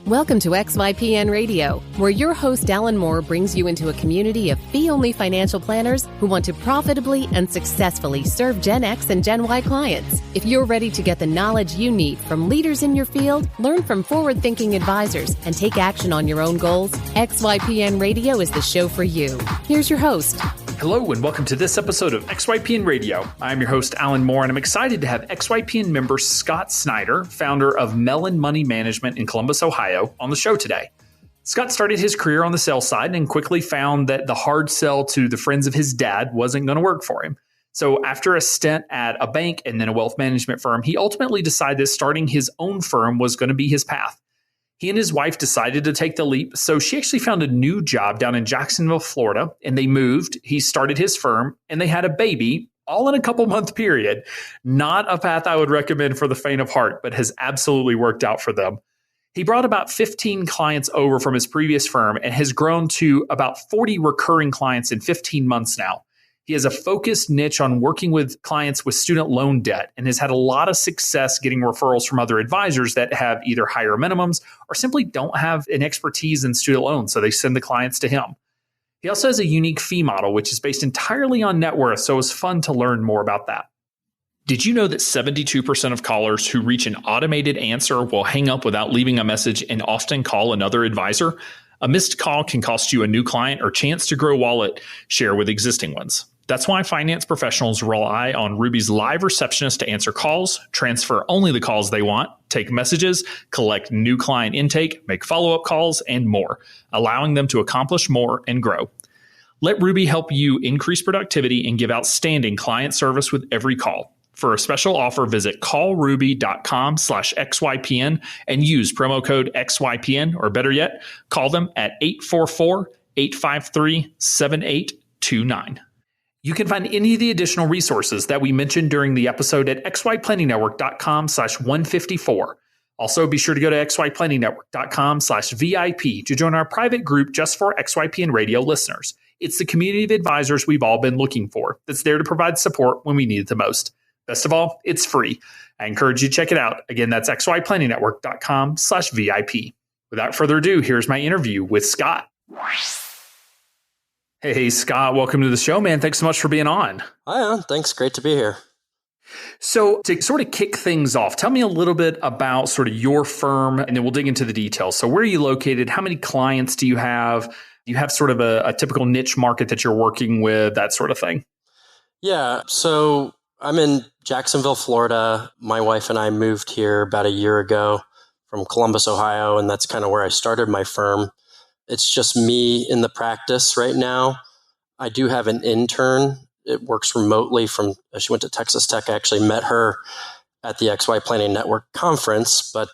Welcome to XYPN Radio, where your host Alan Moore brings you into a community of fee-only financial planners who want to profitably and successfully serve Gen X and Gen Y clients. If you're ready to get the knowledge you need from leaders in your field, learn from forward-thinking advisors, and take action on your own goals, XYPN Radio is the show for you. Here's your host. Hello and welcome to this episode of XYPN Radio. I'm your host, Alan Moore, and I'm excited to have XYPN member Scott Snider, founder of Mellen Money Management in Columbus, Ohio, on the show today. Scott started his career on the sales side and quickly found that the hard sell to the friends of his dad wasn't going to work for him. So after a stint at a bank and then a wealth management firm, he ultimately decided that starting his own firm was going to be his path. He and his wife decided to take the leap, so she actually found a new job down in Jacksonville, Florida, and they moved. He started his firm, and they had a baby, all in a couple-month period. Not a path I would recommend for the faint of heart, but has absolutely worked out for them. He brought about 15 clients over from his previous firm and has grown to about 40 recurring clients in 15 months now. He has a focused niche on working with clients with student loan debt and has had a lot of success getting referrals from other advisors that have either higher minimums or simply don't have an expertise in student loans, so they send the clients to him. He also has a unique fee model, which is based entirely on net worth, so it was fun to learn more about that. Did you know that 72% of callers who reach an automated answer will hang up without leaving a message and often call another advisor? A missed call can cost you a new client or chance to grow wallet share with existing ones. That's why finance professionals rely on Ruby's live receptionist to answer calls, transfer only the calls they want, take messages, collect new client intake, make follow-up calls, and more, allowing them to accomplish more and grow. Let Ruby help you increase productivity and give outstanding client service with every call. For a special offer, visit callruby.com/XYPN and use promo code XYPN, or better yet, call them at 844-853-7829. You can find any of the additional resources that we mentioned during the episode at xyplannynetwork.com/154. Also, be sure to go to xyplannynetwork.com/VIP to join our private group just for XYPN Radio listeners. It's the community of advisors we've all been looking for that's there to provide support when we need it the most. Best of all, it's free. I encourage you to check it out. Again, that's xyplannynetwork.com/VIP. Without further ado, here's my interview with Scott. Hey, Scott, welcome to the show, man. Thanks so much for being on. Hi, Alan. Thanks. Great to be here. So to sort of kick things off, tell me a little bit about sort of your firm, and then we'll dig into the details. So where are you located? How many clients do you have? Do you have sort of a typical niche market that you're working with, that sort of thing? Yeah. So I'm in Jacksonville, Florida. My wife and I moved here about a year ago from Columbus, Ohio, and that's kind of where I started my firm. It's just me in the practice right now. I do have an intern. It works remotely from, she went to Texas Tech. I actually met her at the XY Planning Network conference, but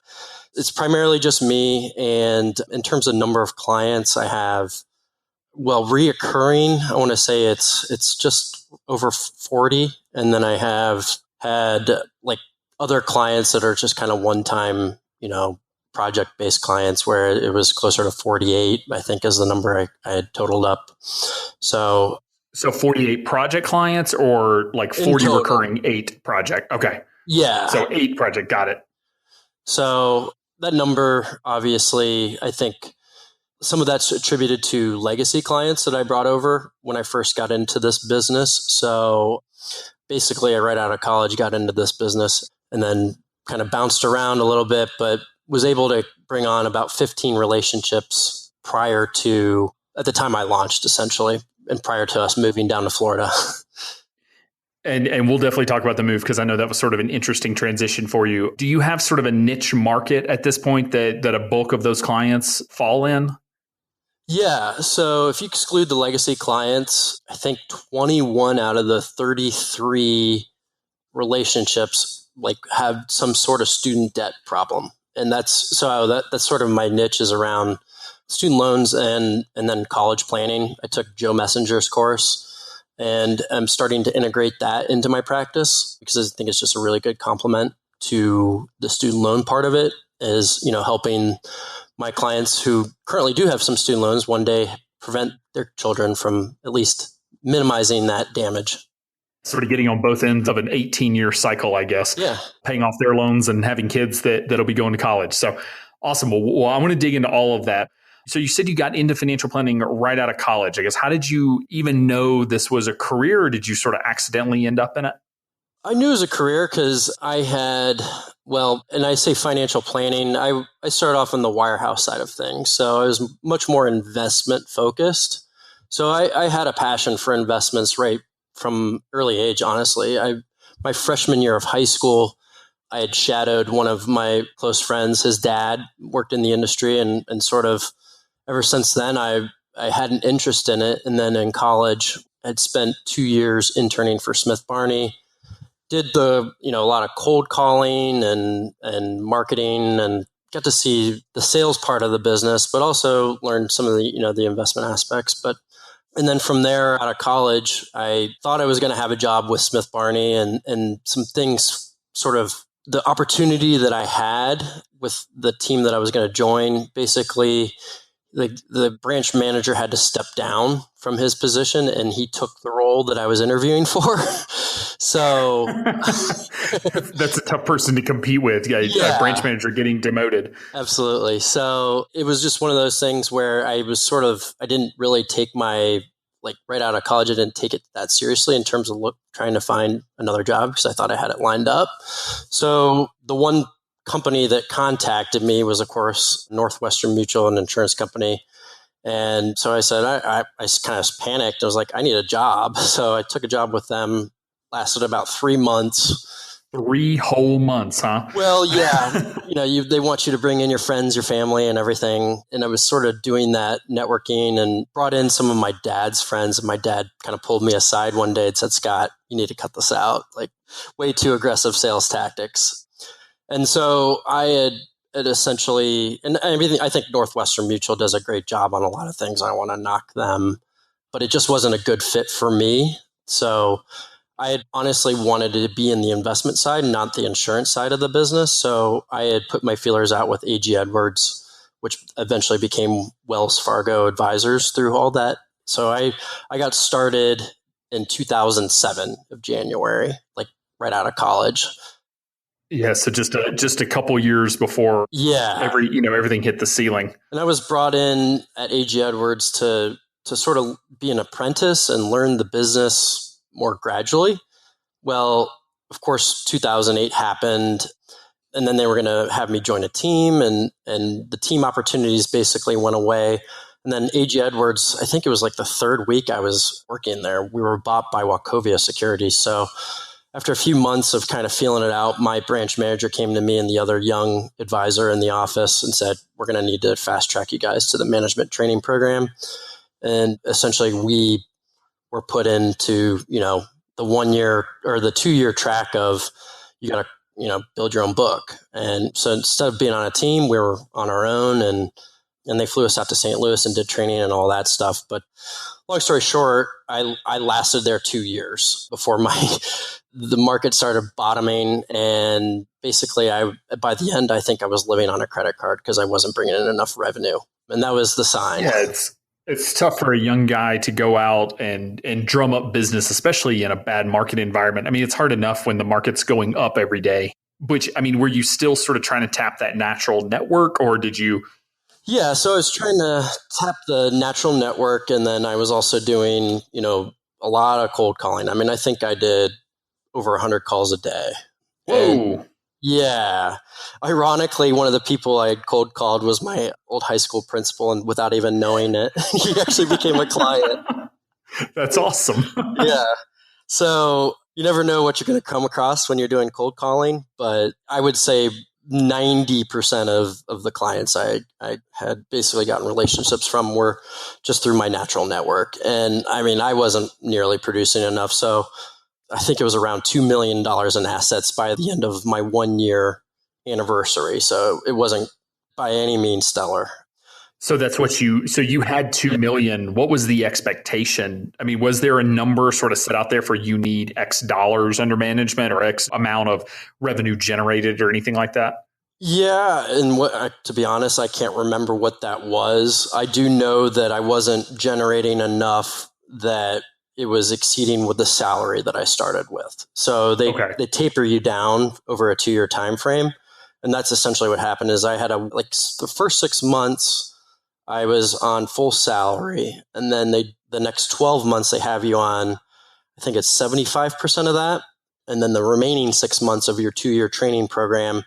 it's primarily just me. And in terms of number of clients, I have, reoccurring, I want to say it's just over 40. And then I have had like other clients that are just kind of one-time, project-based clients where it was closer to 48, I think is the number I had totaled up. So 48 project clients or like 40 recurring 8 project? Okay. Yeah. So 8 project, got it. So that number, obviously, I think some of that's attributed to legacy clients that I brought over when I first got into this business. So basically, I right out of college got into this business and then kind of bounced around a little bit, but was able to bring on about 15 relationships prior to, at the time I launched essentially, and prior to us moving down to Florida. And we'll definitely talk about the move because I know that was sort of an interesting transition for you. Do you have sort of a niche market at this point that a bulk of those clients fall in? Yeah. So if you exclude the legacy clients, I think 21 out of the 33 relationships have some sort of student debt problem. And that's sort of my niche is around student loans and then college planning. I took Joe Messenger's course and I'm starting to integrate that into my practice because I think it's just a really good complement to the student loan part of it is, helping my clients who currently do have some student loans one day prevent their children from at least minimizing that damage. Sort of getting on both ends of an 18-year cycle, I guess. Yeah. Paying off their loans and having kids that'll be going to college. So Awesome. Well, I want to dig into all of that. So you said you got into financial planning right out of college. I guess, how did you even know this was a career, or did you sort of accidentally end up in it? I knew it was a career because I had, and I say financial planning, I started off on the wirehouse side of things. So I was much more investment focused. So I had a passion for investments right from early age, honestly. My freshman year of high school, I had shadowed one of my close friends. His dad worked in the industry, and sort of ever since then, I had an interest in it. And then in college, I'd spent 2 years interning for Smith Barney. Did a lot of cold calling and marketing, and got to see the sales part of the business, but also learned some of the investment aspects. And then from there, out of college, I thought I was going to have a job with Smith Barney, and some things, sort of the opportunity that I had with the team that I was going to join. Basically, the branch manager had to step down from his position, and he took the role that I was interviewing for. So that's a tough person to compete with. A branch manager getting demoted. Absolutely. So it was just one of those things where I didn't really take right out of college, I didn't take it that seriously in terms of trying to find another job, because I thought I had it lined up. So the one company that contacted me was, of course, Northwestern Mutual, an insurance company. And so I said, I kind of panicked. I was like, I need a job. So I took a job with them, lasted about 3 months. 3 whole months, huh? Well, yeah. They want you to bring in your friends, your family, and everything. And I was sort of doing that, networking, and brought in some of my dad's friends. And my dad kind of pulled me aside one day and said, Scott, you need to cut this out. Like, way too aggressive sales tactics. And so I had essentially, and everything, I think Northwestern Mutual does a great job on a lot of things. I don't want to knock them, but it just wasn't a good fit for me. So I had honestly wanted to be in the investment side, not the insurance side of the business. So I had put my feelers out with AG Edwards, which eventually became Wells Fargo Advisors through all that. So I got started in 2007 of January, like right out of college. Yeah, so just a couple years before everything hit the ceiling. And I was brought in at AG Edwards to sort of be an apprentice and learn the business more gradually. Well, of course, 2008 happened, and then they were going to have me join a team, and the team opportunities basically went away. And then AG Edwards, I think it was like the third week I was working there, we were bought by Wachovia Securities. So after a few months of kind of feeling it out, my branch manager came to me and the other young advisor in the office and said, we're going to need to fast track you guys to the management training program. And essentially we were put into, the 1 year or the 2 year track of, you got to, build your own book. And so instead of being on a team, we were on our own, and they flew us out to St. Louis and did training and all that stuff. But long story short, I lasted there 2 years before the market started bottoming. And basically by the end, I think I was living on a credit card because I wasn't bringing in enough revenue. And that was the sign. Yeah, it's tough for a young guy to go out and drum up business, especially in a bad market environment. I mean, it's hard enough when the market's going up every day. Which, I mean, were you still sort of trying to tap that natural network, or did you? Yeah, so I was trying to tap the natural network, and then I was also doing, a lot of cold calling. I mean, I think I did over 100 calls a day. Whoa. And yeah. Ironically, one of the people I had cold called was my old high school principal, and without even knowing it, he actually became a client. That's awesome. Yeah. So you never know what you're going to come across when you're doing cold calling, but I would say 90% of the clients I had basically gotten relationships from were just through my natural network. And I mean, I wasn't nearly producing enough. So I think it was around $2 million in assets by the end of my 1 year anniversary. So it wasn't by any means stellar. So that's what so you had 2 million. What was the expectation? I mean, was there a number sort of set out there for you need X dollars under management or X amount of revenue generated or anything like that? Yeah. And to be honest, I can't remember what that was. I do know that I wasn't generating enough that it was exceeding with the salary that I started with. So they taper you down over a 2 year time frame. And that's essentially what happened is I had the first 6 months I was on full salary. And then the next 12 months they have you on, I think it's 75% of that. And then the remaining 6 months of your 2-year training program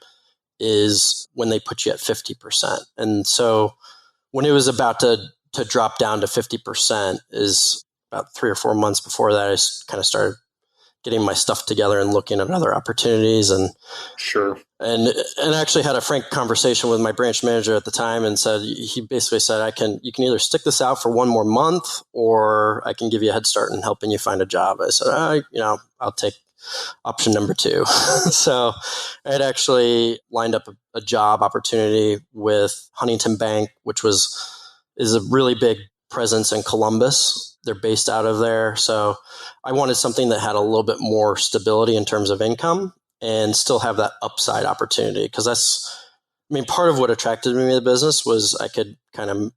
is when they put you at 50%. And so when it was about to drop down to 50% is about 3 or 4 months before that, I kind of started getting my stuff together and looking at other opportunities. And sure. And actually had a frank conversation with my branch manager at the time and he basically said, you can either stick this out for 1 more month or I can give you a head start in helping you find a job. I said, I'll take option number 2. So I had actually lined up a job opportunity with Huntington Bank, which is a really big presence in Columbus. They're based out of there. So I wanted something that had a little bit more stability in terms of income and still have that upside opportunity. Because part of what attracted me to the business was I could kind of,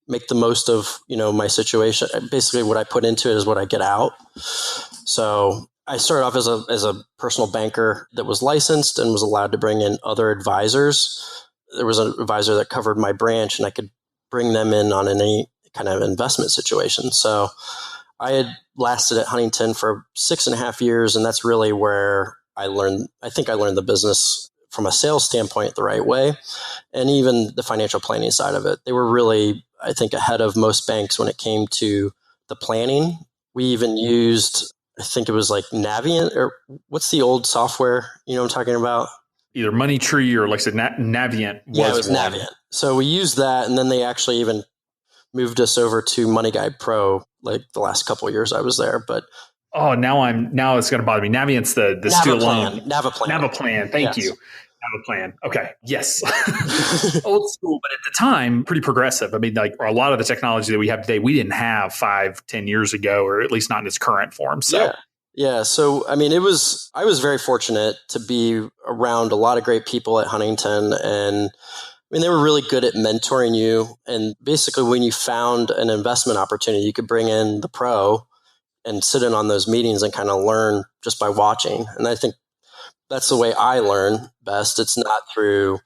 make the most of, my situation. Basically what I put into it is what I get out. So I started off as a personal banker that was licensed and was allowed to bring in other advisors. There was an advisor that covered my branch and I could bring them in on any kind of investment situation. So I had lasted at Huntington for 6.5 years, and that's really where I learned the business from a sales standpoint the right way, and even the financial planning side of it. They were really, I think, ahead of most banks when it came to the planning. We even used, I think it was like Navient, or what's the old software, I'm talking about? Either Money Tree or like I said, Navient. Yeah, it was Navient. So we used that, and then they actually even moved us over to Money Guide Pro like the last couple of years I was there. But now it's going to bother me. Navient's the student loan. Navaplan. Thank you. Navaplan. Okay. Yes. Old school, but at the time, pretty progressive. A lot of the technology that we have today, we didn't have 5-10 years ago, or at least not in its current form. So. Yeah. So, I was very fortunate to be around a lot of great people at Huntington, and they were really good at mentoring you. And basically when you found an investment opportunity, you could bring in the pro and sit in on those meetings and kind of learn just by watching. And I think that's the way I learn best. It's not through,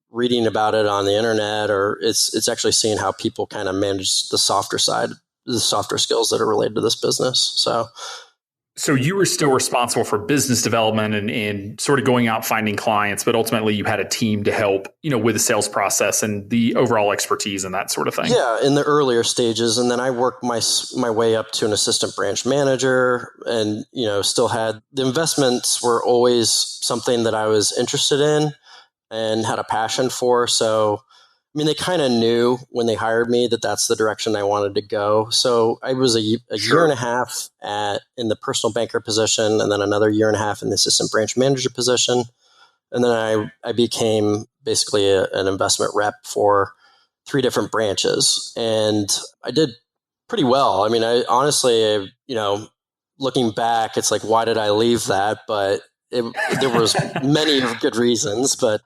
reading about it on the internet, or it's actually seeing how people kind of manage the softer side, the softer skills that are related to this business. So you were still responsible for business development and sort of going out finding clients, but ultimately you had a team to help, with the sales process and the overall expertise and that sort of thing. Yeah, in the earlier stages. And then I worked my way up to an assistant branch manager, and, still had the investments were always something that I was interested in and had a passion for. So they kind of knew when they hired me that that's the direction I wanted to go. So I was a year and a half in the personal banker position, and then another year and a half in the assistant branch manager position. And then I became basically an investment rep for 3 different branches. And I did pretty well. I honestly, looking back, it's like, why did I leave that? But there was many good reasons, but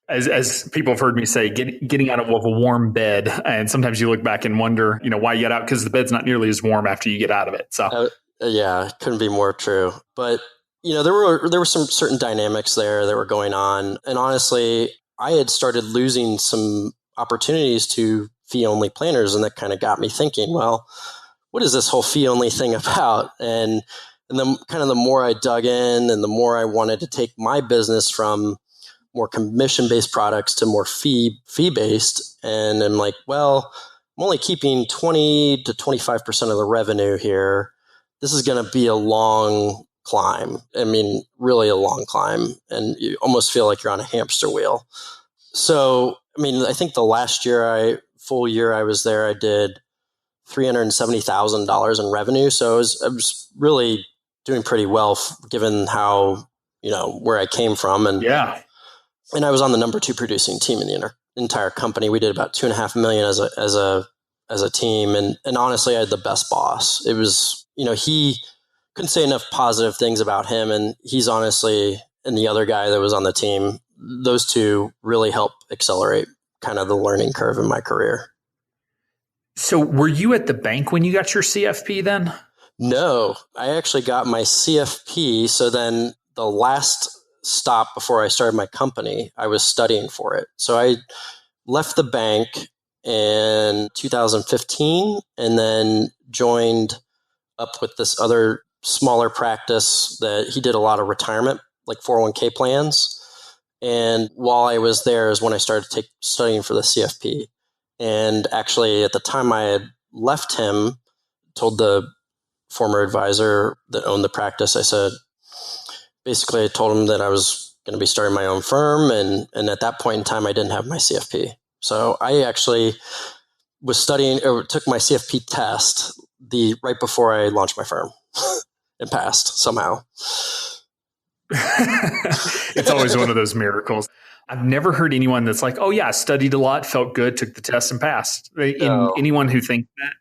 as people have heard me say, getting out of a warm bed, and sometimes you look back and wonder, why you get out, because the bed's not nearly as warm after you get out of it. So yeah, couldn't be more true. But there were some certain dynamics there that were going on, and honestly, I had started losing some opportunities to fee only planners, and that kind of got me thinking, well, what is this whole fee only thing about? And then kind of the more I dug in, and the more I wanted to take my business from more commission-based products to more fee-based. And I'm like, well, I'm only keeping 20 to 25% of the revenue here. This is going to be a long climb. Really a long climb. And you almost feel like you're on a hamster wheel. So, I think the last full year I was there, I did $370,000 in revenue. So I was really doing pretty well given how, where I came from. And yeah. And I was on the number 2 producing team in the entire company. We did about $2.5 million as a team, and honestly, I had the best boss. It was, he couldn't say enough positive things about him, and he's honestly, and the other guy that was on the team, those 2 really helped accelerate kind of the learning curve in my career. So, were you at the bank when you got your CFP then? No, I actually got my CFP. So then the last stop before I started my company. I was studying for it. So I left the bank in 2015 and then joined up with this other smaller practice that he did a lot of retirement, like 401k plans. And while I was there is when I started studying for the CFP. And actually, at the time I had left him, told the former advisor that owned the practice, I said, basically, I told him that I was going to be starting my own firm. And at that point in time, I didn't have my CFP. So I actually was studying or took my CFP test right before I launched my firm and passed somehow. It's always one of those miracles. I've never heard anyone that's like, oh yeah, I studied a lot, felt good, took the test and passed. Anyone who thinks that,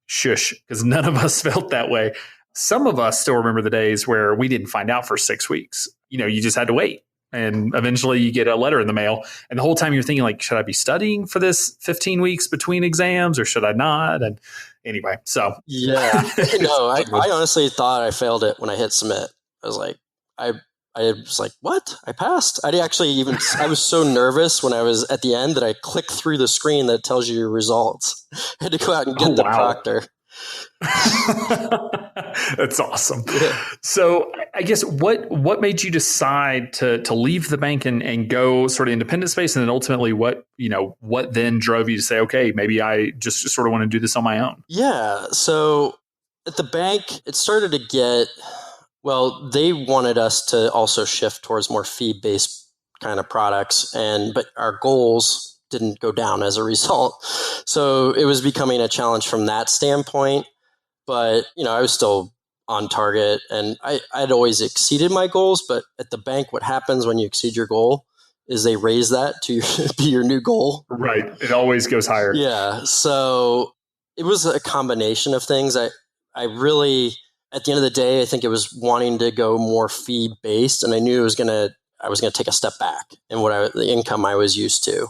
shush, because none of us felt that way. Some of us still remember the days where we didn't find out for 6 weeks. You just had to wait. And eventually you get a letter in the mail. And the whole time you're thinking like, should I be studying for this 15 weeks between exams or should I not? And anyway, so. Yeah, no, I honestly thought I failed it when I hit submit. I was like, I was like, what? I passed? I was so nervous when I was at the end that I clicked through the screen that tells you your results. I had to go out and get the proctor. That's awesome. Yeah. So I guess what made you decide to leave the bank and go sort of independent space? And then ultimately what then drove you to say, okay, maybe I just sort of want to do this on my own? Yeah. So at the bank, it started to get, well, they wanted us to also shift towards more fee-based kind of products, but our goals didn't go down as a result. So it was becoming a challenge from that standpoint. But, I was still on target and I'd always exceeded my goals. But at the bank, what happens when you exceed your goal is they raise that to be your new goal. Right. It always goes higher. Yeah. So it was a combination of things. I really, at the end of the day, I think it was wanting to go more fee based, and I knew I was going to take a step back in the income I was used to.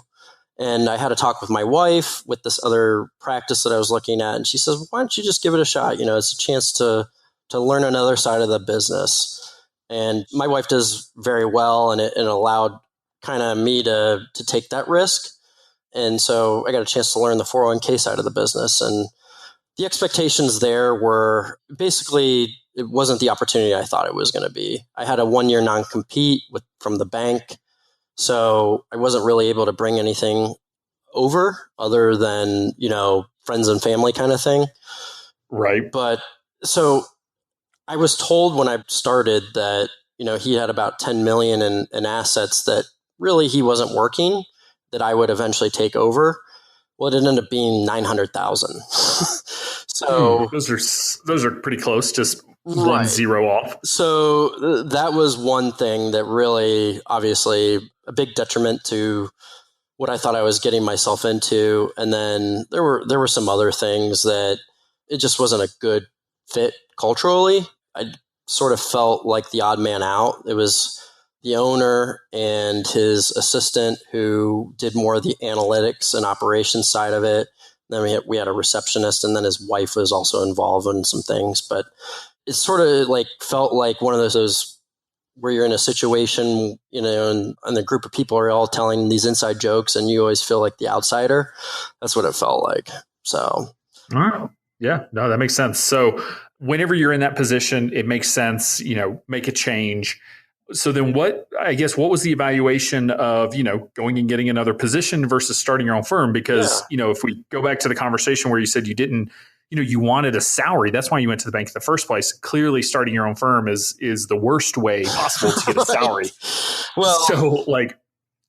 And I had a talk with my wife with this other practice that I was looking at, and she says, "Why don't you just give it a shot? It's a chance to learn another side of the business." And my wife does very well, and it allowed kind of me to take that risk. And so I got a chance to learn the 401k side of the business, and the expectations there were basically it wasn't the opportunity I thought it was going to be. I had a 1-year non-compete from the bank. So I wasn't really able to bring anything over other than, friends and family kind of thing. Right. But so I was told when I started that, he had about 10 million in assets that really he wasn't working, that I would eventually take over. Well, it ended up being 900,000. So those are pretty close. Just right. 1 0 off. So that was one thing that really, obviously, a big detriment to what I thought I was getting myself into. And then there were some other things that it just wasn't a good fit culturally. I sort of felt like the odd man out. It was the owner and his assistant who did more of the analytics and operations side of it. Then we had a receptionist, and then his wife was also involved in some things. But it sort of felt like one of those where you're in a situation, and the group of people are all telling these inside jokes, and you always feel like the outsider. That's what it felt like. So, oh, yeah, no, that makes sense. So, whenever you're in that position, it makes sense. Make a change. So then what was the evaluation of, going and getting another position versus starting your own firm? Because, if we go back to the conversation where you said you didn't, you wanted a salary. That's why you went to the bank in the first place. Clearly starting your own firm is the worst way possible to get a salary. Well, so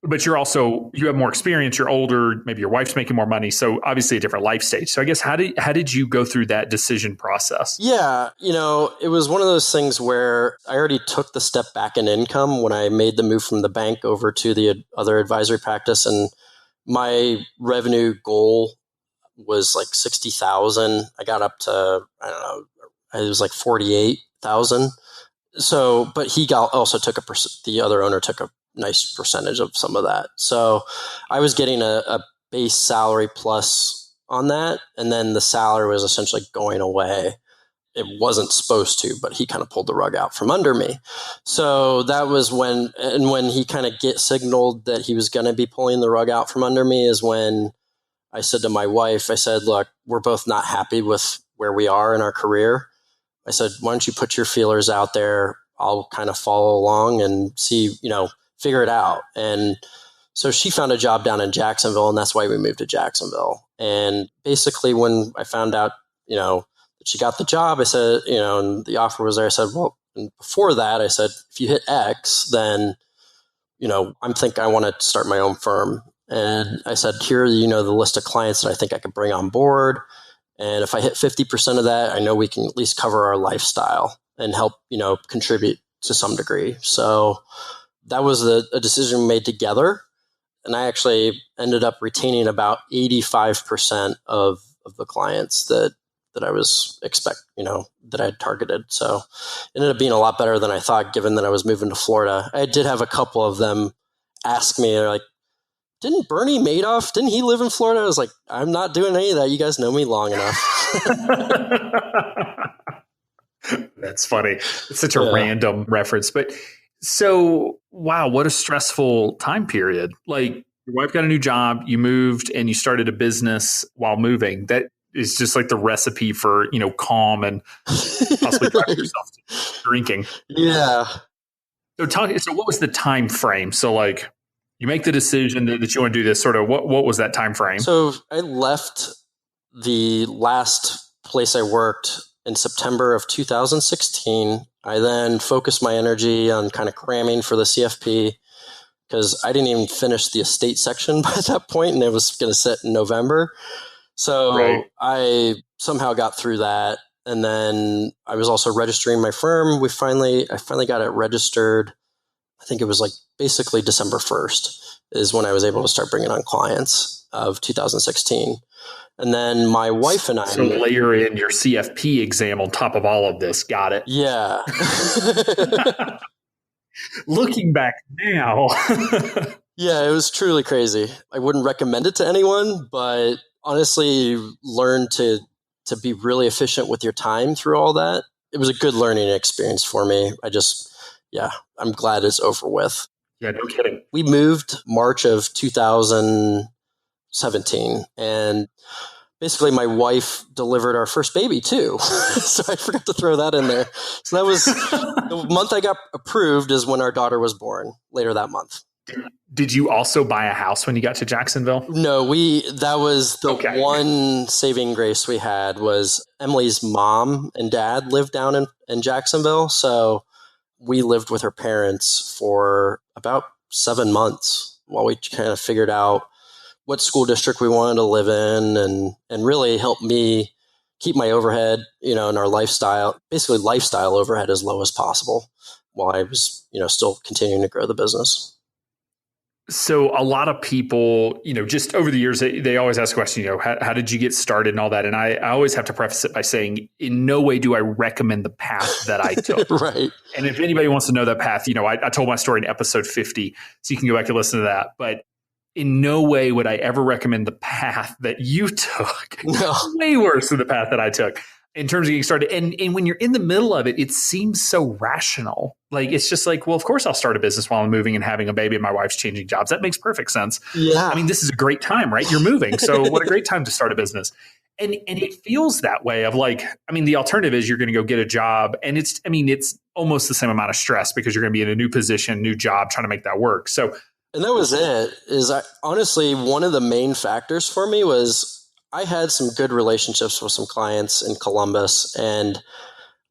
but you have more experience, you're older, maybe your wife's making more money. So obviously a different life stage. So I guess how did you go through that decision process? Yeah, it was one of those things where I already took the step back in income when I made the move from the bank over to the other advisory practice. And my revenue goal was like 60,000. I got up to, I don't know, it was like 48,000. So, but also took the other owner took a nice percentage of some of that. So I was getting a base salary plus on that. And then the salary was essentially going away. it wasn't supposed to, but he kind of pulled the rug out from under me. So that was when he kind of signaled that he was going to be pulling the rug out from under me is when I said to my wife, I said, look, we're both not happy with where we are in our career. I said, why don't you put your feelers out there? I'll kind of follow along and see, figure it out. And so she found a job down in Jacksonville, and that's why we moved to Jacksonville. And basically when I found out, that she got the job, I said, and the offer was there, I said, well, and before that, I said, if you hit X, then, I think I want to start my own firm. And I said, here, the list of clients that I think I could bring on board. And if I hit 50% of that, I know we can at least cover our lifestyle and help, contribute to some degree. So that was a decision we made together. And I actually ended up retaining about 85% of the clients that I was that I had targeted. So it ended up being a lot better than I thought, given that I was moving to Florida. I did have a couple of them ask me, they're like, didn't Bernie Madoff, didn't he live in Florida? I was like, I'm not doing any of that. You guys know me long enough. That's funny. It's such a random reference. But so, wow, what a stressful time period. Like, your wife got a new job, you moved, and you started a business while moving. That is just like the recipe for, calm and possibly drive yourself to drinking. Yeah. So what was the time frame? So like, you make the decision that you want to do this, sort of what was that time frame? So I left the last place I worked in September of 2016. I then focused my energy on kind of cramming for the CFP because I didn't even finish the estate section by that point, and it was going to sit in November. So I somehow got through that. And then I was also registering my firm. I finally got it registered. I think it was like basically December 1st is when I was able to start bringing on clients of 2016. And then my wife and I... So layer in your CFP exam on top of all of this. Got it. Yeah. Looking back now. Yeah, it was truly crazy. I wouldn't recommend it to anyone, but honestly, learn to be really efficient with your time through all that. It was a good learning experience for me. I'm glad it's over with. Yeah, no kidding. We moved March of 2017, and basically my wife delivered our first baby too. So I forgot to throw that in there. So that was the month I got approved is when our daughter was born, later that month. Did you also buy a house when you got to Jacksonville? No, that was the one saving grace we had was Emily's mom and dad lived down in Jacksonville. So we lived with her parents for about 7 months while we kind of figured out what school district we wanted to live in and really helped me keep my overhead, and our lifestyle overhead as low as possible while I was, still continuing to grow the business. So a lot of people, just over the years, they always ask the question, how did you get started and all that? And I always have to preface it by saying, in no way do I recommend the path that I took. Right. And if anybody wants to know that path, I told my story in episode 50, so you can go back and listen to that. But in no way would I ever recommend the path that you took. No. Way worse than the path that I took in terms of getting started. And when you're in the middle of it, it seems so rational. Like, it's just like, well, of course I'll start a business while I'm moving and having a baby and my wife's changing jobs. That makes perfect sense. Yeah. I mean, this is a great time, right? You're moving. So what a great time to start a business. And it feels that way of like, the alternative is you're going to go get a job. And it's almost the same amount of stress because you're going to be in a new position, new job, trying to make that work. So, and that was it. Honestly, one of the main factors for me was I had some good relationships with some clients in Columbus, and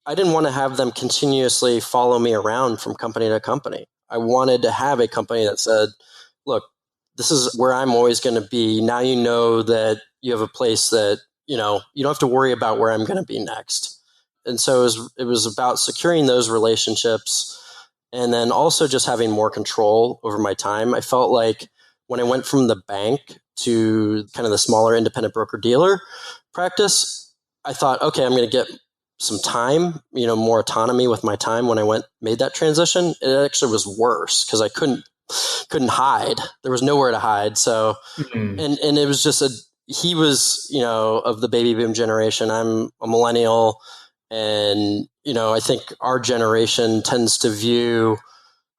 I didn't want to have them continuously follow me around from company to company. I wanted to have a company that said, look, this is where I'm always going to be. Now you know that you have a place that, you don't have to worry about where I'm going to be next. And so it was about securing those relationships and then also just having more control over my time. I felt like when I went from the bank to kind of the smaller independent broker dealer practice, I thought, okay, I'm going to get some time, more autonomy with my time when I made that transition. It actually was worse because I couldn't hide. There was nowhere to hide. So, and it was just he was, of the baby boom generation. I'm a millennial. And, I think our generation tends to view,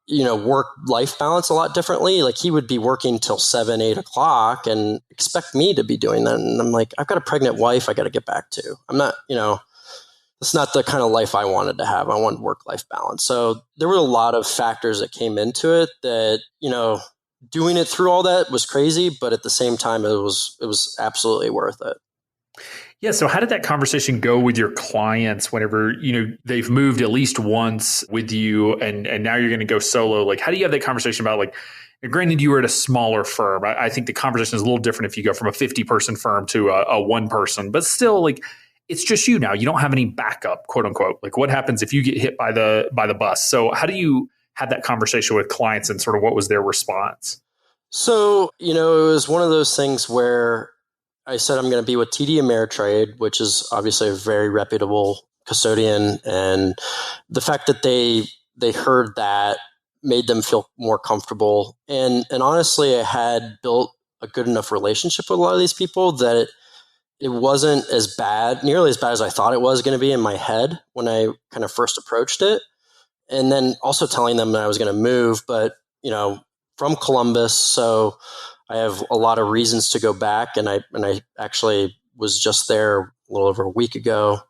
work-life balance a lot differently. Like he would be working till 7, 8 o'clock and expect me to be doing that. And I'm like, I've got a pregnant wife I got to get back to. I'm not, it's not the kind of life I wanted to have. I want work-life balance. So there were a lot of factors that came into it that, doing it through all that was crazy, but at the same time, it was absolutely worth it. Yeah. So how did that conversation go with your clients whenever, they've moved at least once with you and now you're going to go solo? Like, how do you have that conversation about, like, granted you were at a smaller firm. I think the conversation is a little different if you go from a 50-person firm to a one person, but still, like, it's just you now. You don't have any backup, quote unquote. Like, what happens if you get hit by the bus? So how do you have that conversation with clients and sort of what was their response? So, it was one of those things where I said I'm going to be with TD Ameritrade, which is obviously a very reputable custodian. And the fact that they heard that made them feel more comfortable. And honestly, I had built a good enough relationship with a lot of these people that it wasn't nearly as bad as I thought it was going to be in my head when I kind of first approached it. And then also telling them that I was going to move, but, from Columbus. So I have a lot of reasons to go back. And I actually was just there a little over a week ago,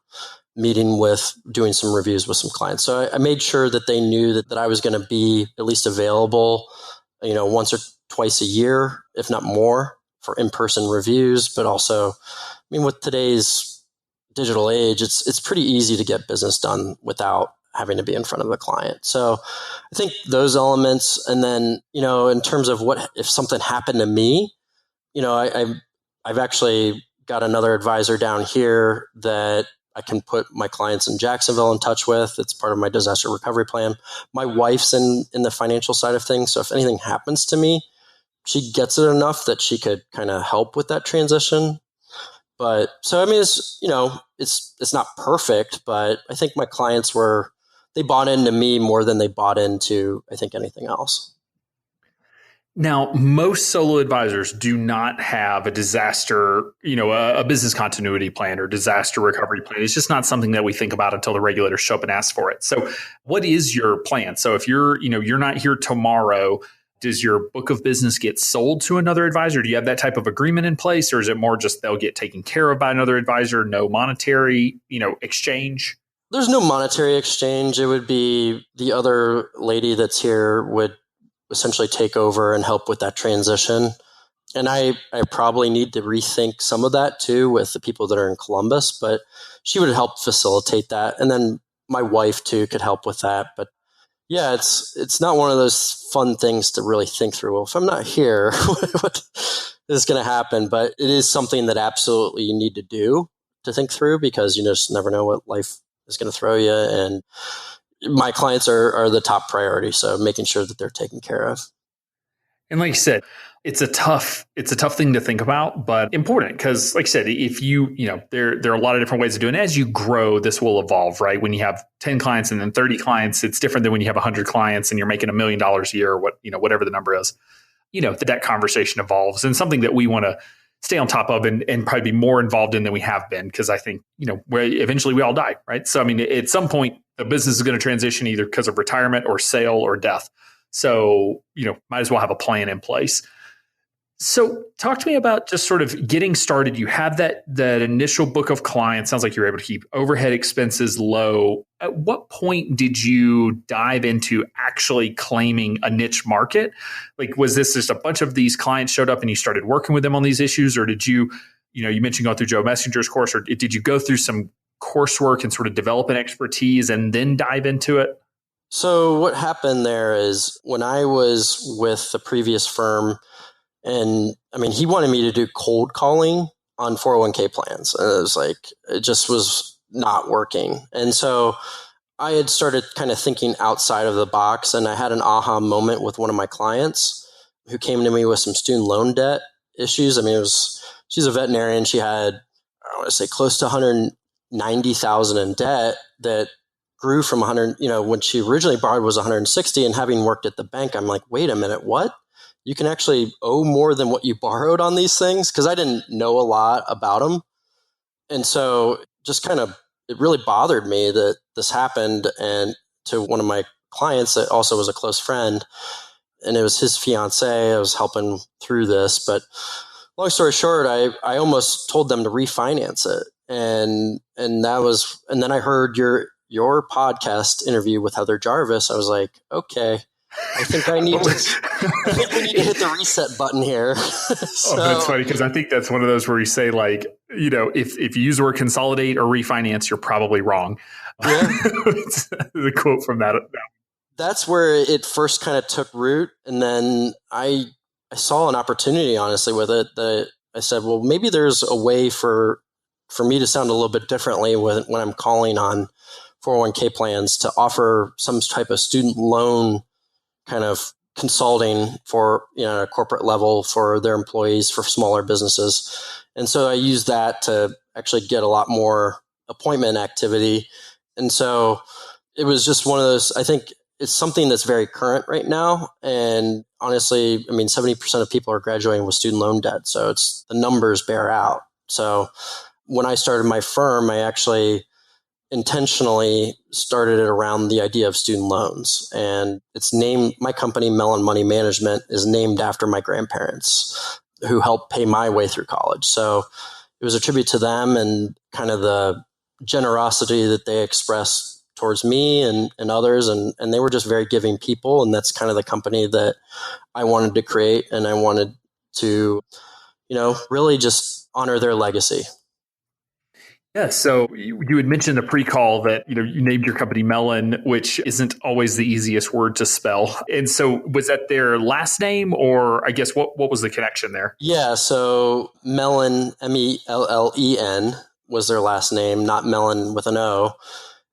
doing some reviews with some clients. So I made sure that they knew that I was going to be at least available, once or twice a year, if not more, for in-person reviews. But also, with today's digital age, it's pretty easy to get business done without having to be in front of the client. So I think those elements. And then, in terms of what if something happened to me, I've actually got another advisor down here that I can put my clients in Jacksonville in touch with. It's part of my disaster recovery plan. My wife's in the financial side of things. So if anything happens to me, she gets it enough that she could kind of help with that transition. But so, it's not perfect, but I think my clients they bought into me more than they bought into, I think, anything else. Now, most solo advisors do not have a disaster, a business continuity plan or disaster recovery plan. It's just not something that we think about until the regulators show up and ask for it. So what is your plan? So if you're not here tomorrow, does your book of business get sold to another advisor? Do you have that type of agreement in place? Or is it more just they'll get taken care of by another advisor, no monetary, exchange? There's no monetary exchange. It would be the other lady that's here would essentially take over and help with that transition. And I probably need to rethink some of that too with the people that are in Columbus, but she would help facilitate that. And then my wife too could help with that. But yeah, it's not one of those fun things to really think through. Well, if I'm not here, what is going to happen? But it is something that absolutely you need to do to think through, because you just never know what life is going to throw you. And my clients are the top priority. So making sure that they're taken care of. And like you said, it's a tough thing to think about, but important, because like I said, if there are a lot of different ways to do it. And as you grow, this will evolve, right? When you have 10 clients and then 30 clients, it's different than when you have 100 clients and you're making $1 million a year, or whatever the number is. That conversation evolves, and something that we want to stay on top of and probably be more involved in than we have been, because I think, eventually we all die, right? So, at some point, the business is going to transition either because of retirement or sale or death. So, might as well have a plan in place. So talk to me about just sort of getting started. You have that initial book of clients. Sounds like you're able to keep overhead expenses low. At what point did you dive into actually claiming a niche market? Like, was this just a bunch of these clients showed up and you started working with them on these issues? Or did you mentioned going through Joe Messenger's course, or did you go through some coursework and sort of develop an expertise and then dive into it? So what happened there is, when I was with the previous firm, and he wanted me to do cold calling on 401k plans. And it was like, it just was not working. And so I had started kind of thinking outside of the box, and I had an aha moment with one of my clients who came to me with some student loan debt issues. She's a veterinarian. She had, I want to say, close to $190,000 in debt that grew from 100, when she originally borrowed was 160. And having worked at the bank, I'm like, wait a minute, what? You can actually owe more than what you borrowed on these things? Because I didn't know a lot about them. And so just kind of it really bothered me that this happened, and to one of my clients that also was a close friend, and it was his fiance. I was helping through this, but long story short, I almost told them to refinance it. And then I heard your podcast interview with Heather Jarvis. I was like, okay, I think we need to hit the reset button here. So, that's funny, because I think that's one of those where you say, like, if you use the word consolidate or refinance, you're probably wrong. Yeah. It's the quote from that. That's where it first kind of took root. And then I saw an opportunity, honestly, with it, that I said, well, maybe there's a way for me to sound a little bit differently when I'm calling on 401k plans, to offer some type of student loan kind of consulting for, at a corporate level for their employees, for smaller businesses. And so I used that to actually get a lot more appointment activity. And so it was just one of those, I think it's something that's very current right now. And honestly, 70% of people are graduating with student loan debt. So the numbers bear out. So when I started my firm, I actually intentionally started it around the idea of student loans. And my company, Mellen Money Management, is named after my grandparents who helped pay my way through college. So it was a tribute to them and kind of the generosity that they expressed towards me and others. And they were just very giving people. And that's kind of the company that I wanted to create. And I wanted to, really just honor their legacy. Yeah. So you had mentioned the pre-call that, you named your company Mellen, which isn't always the easiest word to spell. And so was that their last name, or I guess what was the connection there? Yeah. So Mellen, Mellen, was their last name, not Mellen with an O.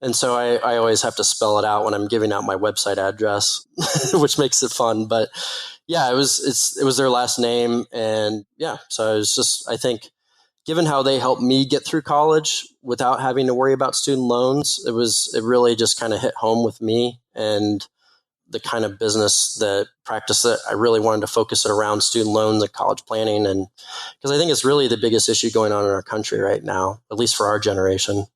And so I always have to spell it out when I'm giving out my website address, which makes it fun. But yeah, it was their last name. And yeah, so I think, given how they helped me get through college without having to worry about student loans, it really just kind of hit home with me and the kind of business practice that I really wanted to focus it around student loans and college planning. And because I think it's really the biggest issue going on in our country right now, at least for our generation.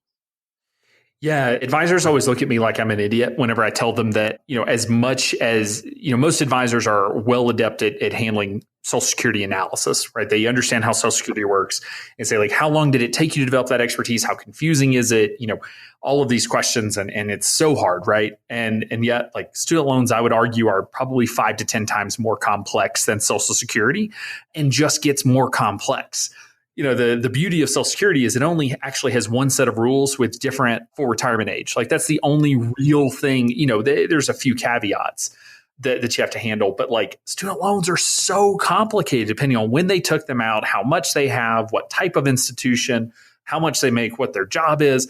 Yeah, advisors always look at me like I'm an idiot whenever I tell them that, as much as, most advisors are well adept at handling Social Security analysis, right? They understand how Social Security works and say, like, how long did it take you to develop that expertise? How confusing is it? All of these questions, and it's so hard, right? And yet, like, student loans, I would argue, are probably 5 to 10 times more complex than Social Security, and just gets more complex. The beauty of Social Security is it only actually has one set of rules with different for retirement age. Like, that's the only real thing. There's a few caveats that you have to handle, but like, student loans are so complicated depending on when they took them out, how much they have, what type of institution, how much they make, what their job is,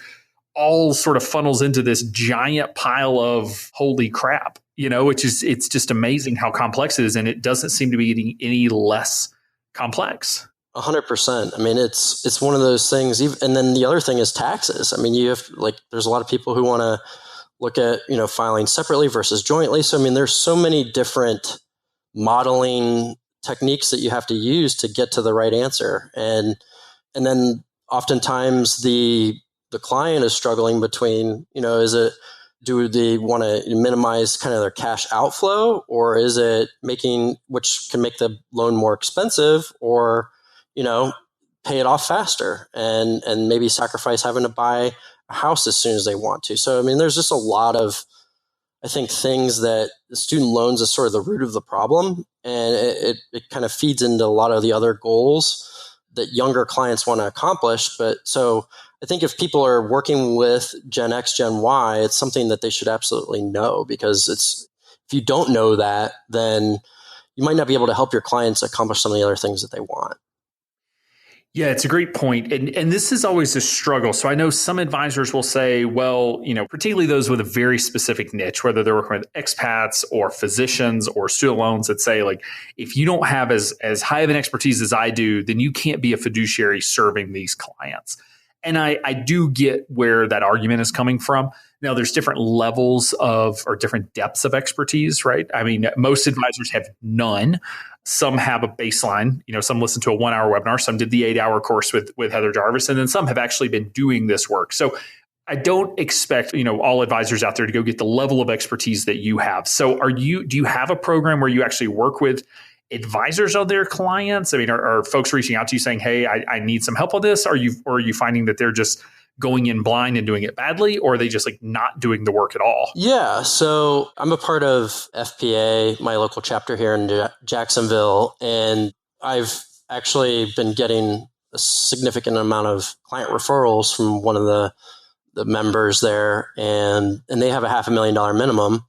all sort of funnels into this giant pile of holy crap, it's just amazing how complex it is. And it doesn't seem to be getting any less complex. 100%. It's one of those things. And then the other thing is taxes. You have, there's a lot of people who want to look at, filing separately versus jointly. So, there's so many different modeling techniques that you have to use to get to the right answer. And then oftentimes the client is struggling between, do they want to minimize kind of their cash outflow, or is it which can make the loan more expensive, or pay it off faster and maybe sacrifice having to buy a house as soon as they want to. So, there's just a lot of, I think, things that student loans is sort of the root of the problem. And it kind of feeds into a lot of the other goals that younger clients want to accomplish. But so I think if people are working with Gen X, Gen Y, it's something that they should absolutely know, because if you don't know that, then you might not be able to help your clients accomplish some of the other things that they want. Yeah, it's a great point. And this is always a struggle. So I know some advisors will say, well, particularly those with a very specific niche, whether they're working with expats or physicians or student loans, that say, like, if you don't have as high of an expertise as I do, then you can't be a fiduciary serving these clients. And I do get where that argument is coming from. Now, there's different levels or different depths of expertise, right? Most advisors have none. Some have a baseline. Some listen to a 1-hour webinar. Some did the 8-hour course with Heather Jarvis. And then some have actually been doing this work. So I don't expect, all advisors out there to go get the level of expertise that you have. So do you have a program where you actually work with advisors of their clients? I mean, are folks reaching out to you saying, hey, I need some help with this? Or are you finding that they're just going in blind and doing it badly, or are they just like not doing the work at all? Yeah. So I'm a part of FPA, my local chapter here in Jacksonville, and I've actually been getting a significant amount of client referrals from one of the members there, and they have a $500,000 minimum,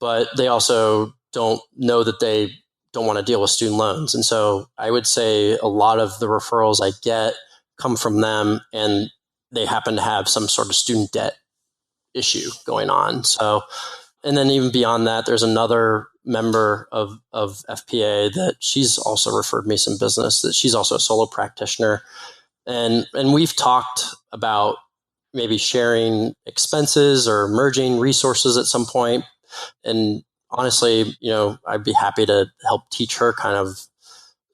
but they also don't know that they don't want to deal with student loans. And so I would say a lot of the referrals I get come from them, and they happen to have some sort of student debt issue going on. So, and then even beyond that, there's another member of FPA that she's also referred me some business, that she's also a solo practitioner. And we've talked about maybe sharing expenses or merging resources at some point. And honestly, I'd be happy to help teach her, kind of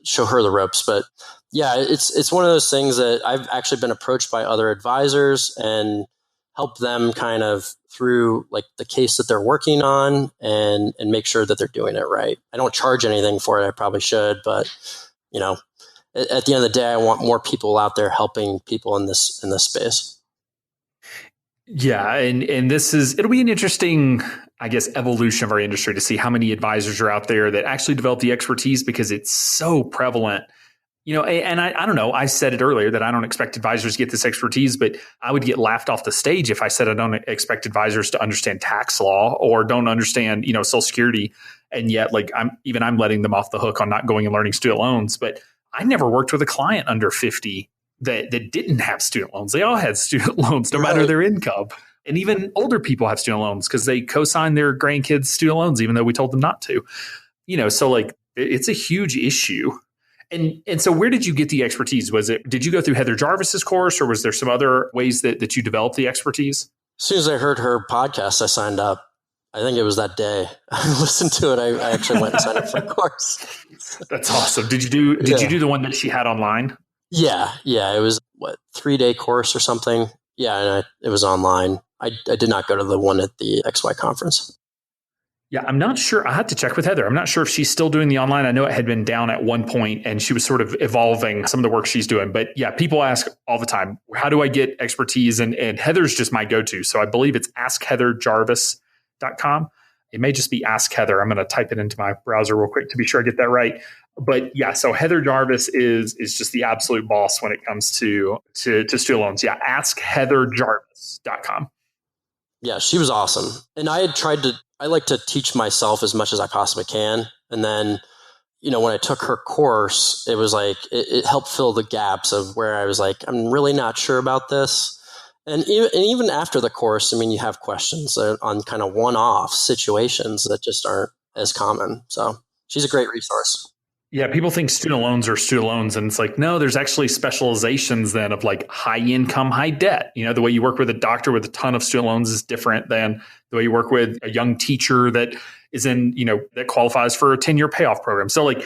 show her the ropes. But yeah, it's one of those things that I've actually been approached by other advisors and help them kind of through like the case that they're working on and make sure that they're doing it right. I don't charge anything for it. I probably should, but at the end of the day, I want more people out there helping people in this space. Yeah. And it'll be an interesting, I guess, evolution of our industry to see how many advisors are out there that actually develop the expertise, because it's so prevalent. And I don't know, I said it earlier that I don't expect advisors to get this expertise, but I would get laughed off the stage if I said I don't expect advisors to understand tax law or don't understand, Social Security. And yet, like, I'm letting them off the hook on not going and learning student loans. But I never worked with a client under 50 that didn't have student loans. They all had student loans, no matter their income. And even older people have student loans because they co-sign their grandkids' student loans, even though we told them not to. So like, it's a huge issue. And so where did you get the expertise? Did you go through Heather Jarvis's course, or was there some other ways that you developed the expertise? As soon as I heard her podcast, I signed up. I think it was that day I listened to it. I actually went and signed up for a course. That's awesome. Did you do the one that she had online? Yeah. It was 3-day course or something. Yeah. And it was online. I did not go to the one at the XY conference. Yeah, I'm not sure. I had to check with Heather. I'm not sure if she's still doing the online. I know it had been down at one point and she was sort of evolving some of the work she's doing. But yeah, people ask all the time, how do I get expertise? And Heather's just my go-to. So I believe it's askheatherjarvis.com. It may just be Ask Heather. I'm going to type it into my browser real quick to be sure I get that right. But yeah, so Heather Jarvis is just the absolute boss when it comes to student loans. Yeah, askheatherjarvis.com. Yeah, she was awesome. And I like to teach myself as much as I possibly can. And then, when I took her course, it was like, it helped fill the gaps of where I was like, I'm really not sure about this. And even after the course, you have questions on kind of one-off situations that just aren't as common. So she's a great resource. Yeah, people think student loans are student loans, and it's like, no, there's actually specializations then of like high income, high debt. The way you work with a doctor with a ton of student loans is different than the way you work with a young teacher that is in, that qualifies for a 10-year payoff program. So like,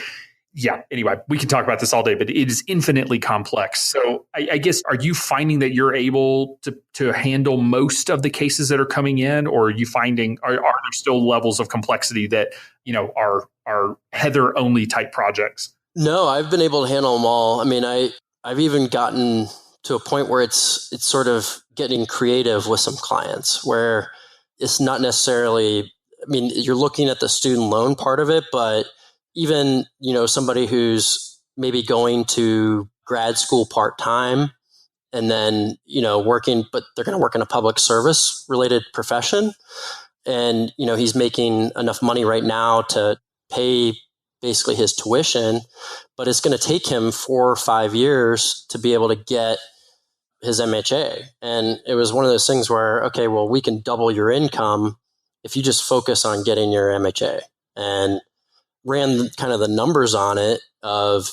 yeah, anyway, we can talk about this all day, but it is infinitely complex. So I guess, are you finding that you're able to handle most of the cases that are coming in, or are you finding, are there still levels of complexity that, are Heather only type projects? No, I've been able to handle them all. I've even gotten to a point where it's sort of getting creative with some clients where it's not necessarily, you're looking at the student loan part of it, but even, somebody who's maybe going to grad school part-time and then, working, but they're going to work in a public service related profession. And, he's making enough money right now to pay basically his tuition, but it's going to take him 4 or 5 years to be able to get his MHA. And it was one of those things where, okay, well, we can double your income if you just focus on getting your MHA. And ran kind of the numbers on it of,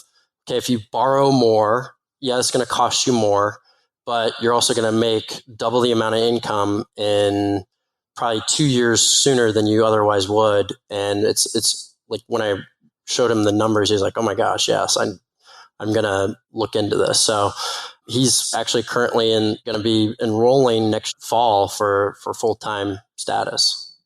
okay, if you borrow more, yeah, it's going to cost you more, but you're also going to make double the amount of income in probably 2 years sooner than you otherwise would. And it's like when I showed him the numbers, he's like, oh my gosh, yes, I'm going to look into this. So He's actually currently going to be enrolling next fall for full-time status.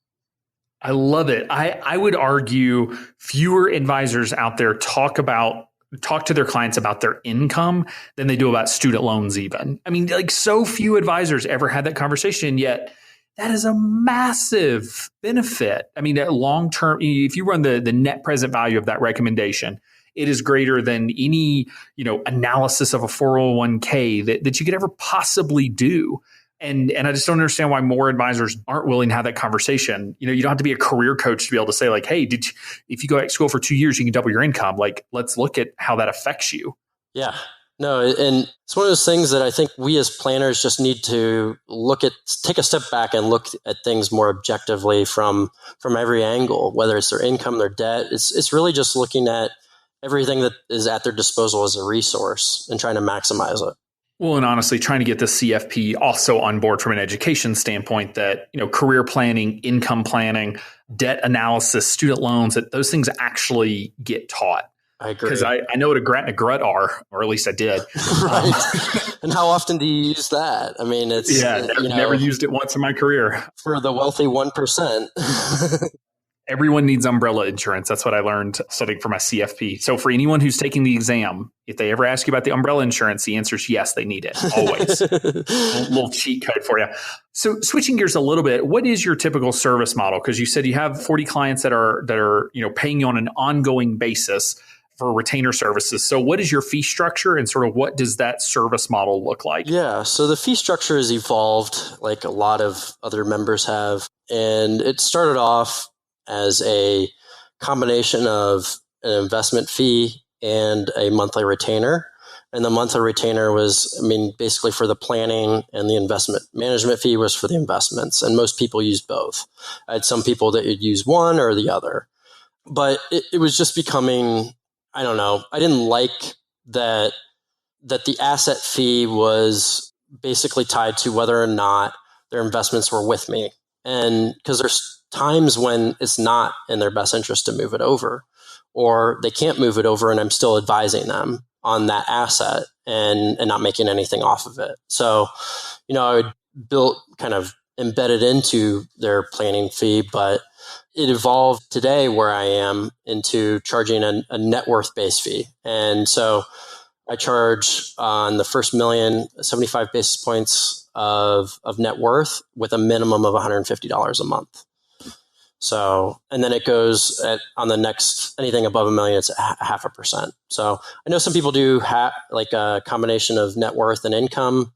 I love it. I would argue fewer advisors out there talk to their clients about their income than they do about student loans even. I mean, like so few advisors ever had that conversation, yet that is a massive benefit. I mean, that long term, if you run the net present value of that recommendation, it is greater than any, analysis of a 401k that you could ever possibly do. And I just don't understand why more advisors aren't willing to have that conversation. You don't have to be a career coach to be able to say like, hey, if you go back to school for 2 years, you can double your income. Like, let's look at how that affects you. Yeah. No, and it's one of those things that I think we as planners just need to take a step back and look at things more objectively from every angle, whether it's their income, their debt. It's really just looking at everything that is at their disposal as a resource and trying to maximize it. Well, and honestly, trying to get the CFP also on board from an education standpoint that, career planning, income planning, debt analysis, student loans, that those things actually get taught. I agree. Because I know what a grat and a grut are, or at least I did. Right. And how often do you use that? I mean, it's... never used it once in my career. For the wealthy 1%. Everyone needs umbrella insurance. That's what I learned studying for my CFP. So for anyone who's taking the exam, if they ever ask you about the umbrella insurance, the answer is yes, they need it. Always. a little cheat code for you. So switching gears a little bit, what is your typical service model? Because you said you have 40 clients that are paying you on an ongoing basis for retainer services. So what is your fee structure and sort of what does that service model look like? Yeah, so the fee structure has evolved like a lot of other members have. And it started off as a combination of an investment fee and a monthly retainer. And the monthly retainer was, basically for the planning, and the investment management fee was for the investments. And most people use both. I had some people that would use one or the other. But it was just becoming, I don't know, I didn't like that the asset fee was basically tied to whether or not their investments were with me. And because there's times when it's not in their best interest to move it over, or they can't move it over and I'm still advising them on that asset and not making anything off of it. So, I would kind of embedded into their planning fee, but it evolved today where I am into charging a net worth based fee. And so I charge on the first million, 75 basis points of net worth with a minimum of $150 a month. So, and then it goes on the next, anything above $1 million, it's 0.5%. So I know some people do like a combination of net worth and income.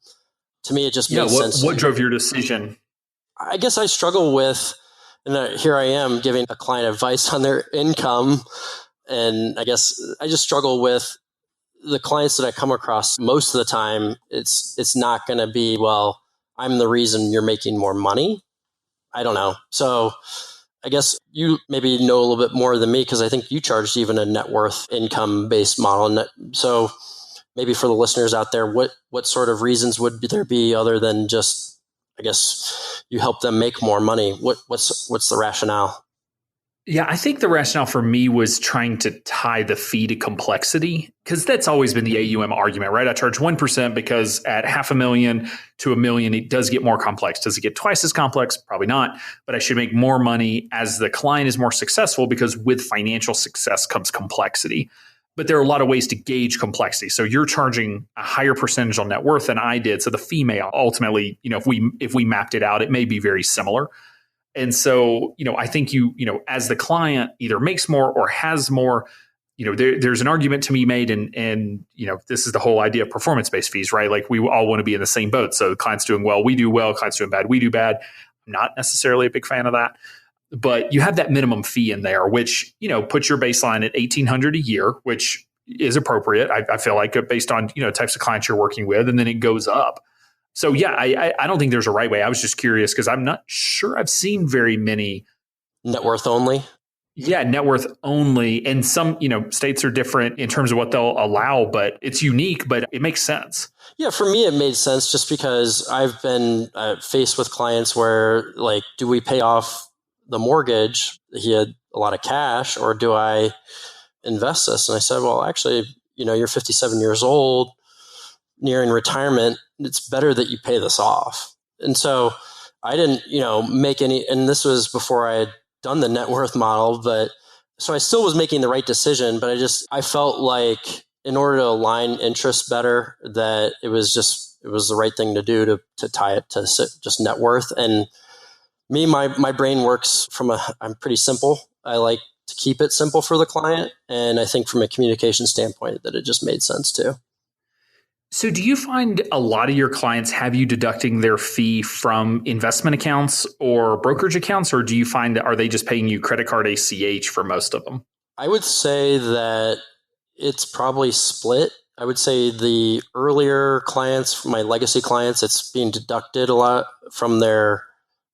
To me, it just makes sense. What drove your decision? I guess I struggle with, and here I am giving a client advice on their income. And I guess I just struggle with the clients that I come across. Most of the time, it's not going to be, well, I'm the reason you're making more money. I don't know. So I guess you maybe know a little bit more than me, because I think you charged even a net worth income based model. So maybe for the listeners out there, what sort of reasons would there be other than just, I guess, you help them make more money? What's the rationale? Yeah, I think the rationale for me was trying to tie the fee to complexity, because that's always been the AUM argument, right? I charge 1% because at $500,000 to $1 million, it does get more complex. Does it get twice as complex? Probably not. But I should make more money as the client is more successful, because with financial success comes complexity. But there are a lot of ways to gauge complexity. So you're charging a higher percentage on net worth than I did. So the fee may ultimately, if we mapped it out, it may be very similar. And so, I think as the client either makes more or has more, there's an argument to be made. And this is the whole idea of performance-based fees, right? Like we all want to be in the same boat. So the client's doing well, we do well. Client's doing bad, we do bad. I'm not necessarily a big fan of that. But you have that minimum fee in there, which, puts your baseline at $1,800 a year, which is appropriate. I feel like based on, types of clients you're working with, and then it goes up. So yeah, I don't think there's a right way. I was just curious because I'm not sure I've seen very many. Net worth only? Yeah, net worth only. And some, states are different in terms of what they'll allow, but it's unique, but it makes sense. Yeah, for me, it made sense just because I've been faced with clients where, like, do we pay off the mortgage? He had a lot of cash, or do I invest this? And I said, well, actually, you're 57 years old. nearing retirement, it's better that you pay this off. And so I didn't, make any, and this was before I had done the net worth model, but so I still was making the right decision, but I felt like in order to align interests better, that it was the right thing to do to tie it to just net worth. And me, my brain works I'm pretty simple. I like to keep it simple for the client. And I think from a communication standpoint that it just made sense too. So do you find a lot of your clients have you deducting their fee from investment accounts or brokerage accounts, or do you find that are they just paying you credit card ACH for most of them? I would say that it's probably split. I would say the earlier clients, my legacy clients, it's being deducted a lot from their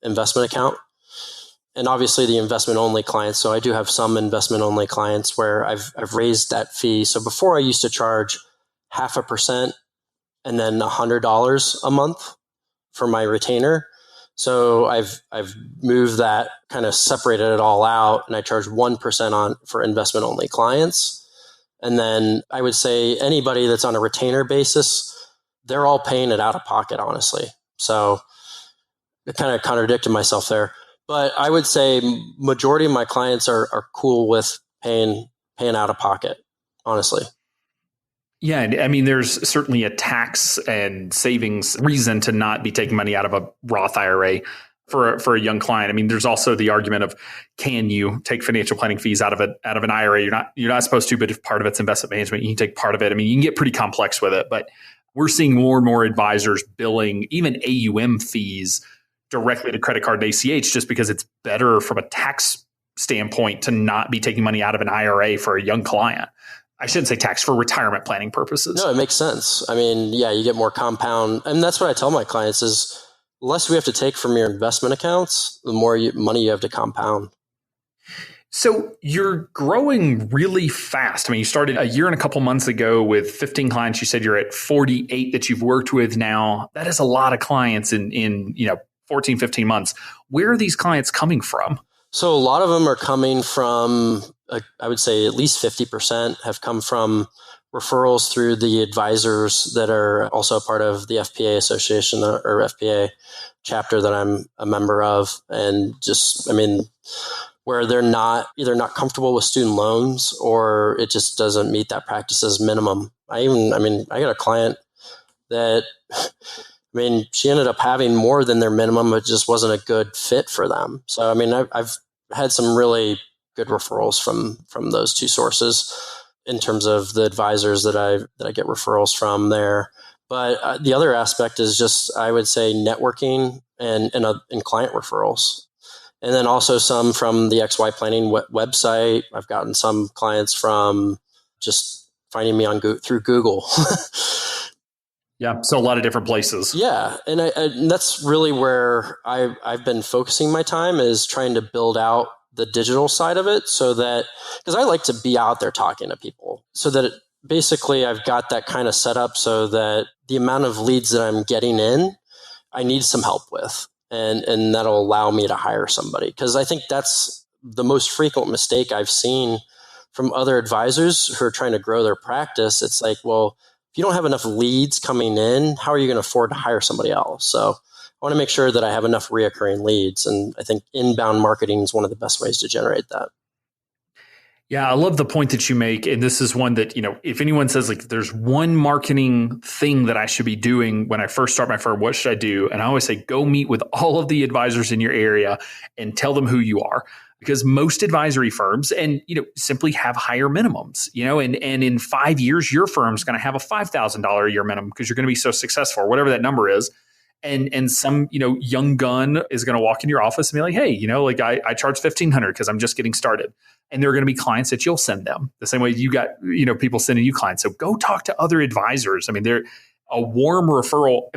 investment account. And obviously the investment only clients. So I do have some investment only clients where I've raised that fee. So before I used to charge 0.5% and then $100 a month for my retainer. So I've moved that, kind of separated it all out, and I charge 1% for investment only clients. And then I would say anybody that's on a retainer basis, they're all paying it out of pocket, honestly. So I kind of contradicted myself there. But I would say majority of my clients are cool with paying out of pocket, honestly. Yeah, I mean, there's certainly a tax and savings reason to not be taking money out of a Roth IRA for a young client. I mean, there's also the argument of, can you take financial planning fees out of an IRA? You're not supposed to, but if part of it's investment management, you can take part of it. I mean, you can get pretty complex with it, but we're seeing more and more advisors billing even AUM fees directly to credit card and ACH, just because it's better from a tax standpoint to not be taking money out of an IRA for a young client. I shouldn't say tax, for retirement planning purposes. No, it makes sense. I mean, yeah, you get more compound. And that's what I tell my clients is the less we have to take from your investment accounts, the more money you have to compound. So you're growing really fast. I mean, you started a year and a couple months ago with 15 clients. You said you're at 48 that you've worked with now. That is a lot of clients in 14, 15 months. Where are these clients coming from? So a lot of them are coming from, I would say at least 50% have come from referrals through the advisors that are also a part of the FPA association or FPA chapter that I'm a member of. And just, I mean, where they're either not comfortable with student loans or it just doesn't meet that practice's minimum. I got a client that, she ended up having more than their minimum. It just wasn't a good fit for them. So, I've had some really good referrals from those two sources in terms of the advisors that I get referrals from there. But the other aspect is just, I would say, networking and client referrals. And then also some from the XYPN website. I've gotten some clients from just finding me through Google. Yeah, so a lot of different places. Yeah, and that's really where I've been focusing my time, is trying to build out the digital side of it, so that, because I like to be out there talking to people, so that basically I've got that kind of set up so that the amount of leads that I'm getting in, I need some help with, and that'll allow me to hire somebody. Because I think that's the most frequent mistake I've seen from other advisors who are trying to grow their practice. It's like, well, if you don't have enough leads coming in, how are you going to afford to hire somebody else? So I want to make sure that I have enough reoccurring leads. And I think inbound marketing is one of the best ways to generate that. Yeah, I love the point that you make. And this is one that, if anyone says like, there's one marketing thing that I should be doing when I first start my firm, what should I do? And I always say, go meet with all of the advisors in your area and tell them who you are. Because most advisory firms simply have higher minimums, and in 5 years, your firm's going to have a $5,000 a year minimum because you're going to be so successful, or whatever that number is. And some, young gun is going to walk in your office and be like, hey, I charge $1,500 because I'm just getting started. And there are going to be clients that you'll send them the same way you got, people sending you clients. So go talk to other advisors. They're a warm referral.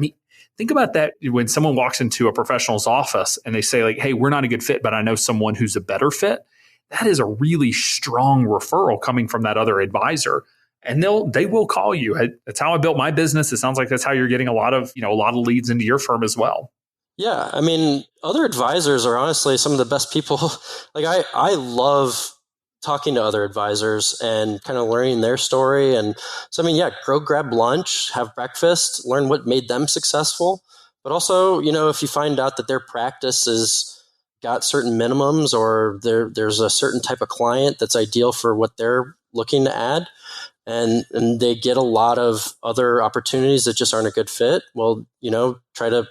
Think about that when someone walks into a professional's office and they say like, hey, we're not a good fit, but I know someone who's a better fit. That is a really strong referral coming from that other advisor. And they will call you. That's how I built my business. It sounds like that's how you're getting a lot of leads into your firm as well. Yeah. Other advisors are honestly some of the best people. Like I love talking to other advisors and kind of learning their story. And so, I mean, yeah, grab lunch, have breakfast, learn what made them successful. But also, if you find out that their practice is got certain minimums, or there's a certain type of client that's ideal for what they're looking to add, and they get a lot of other opportunities that just aren't a good fit, well, try to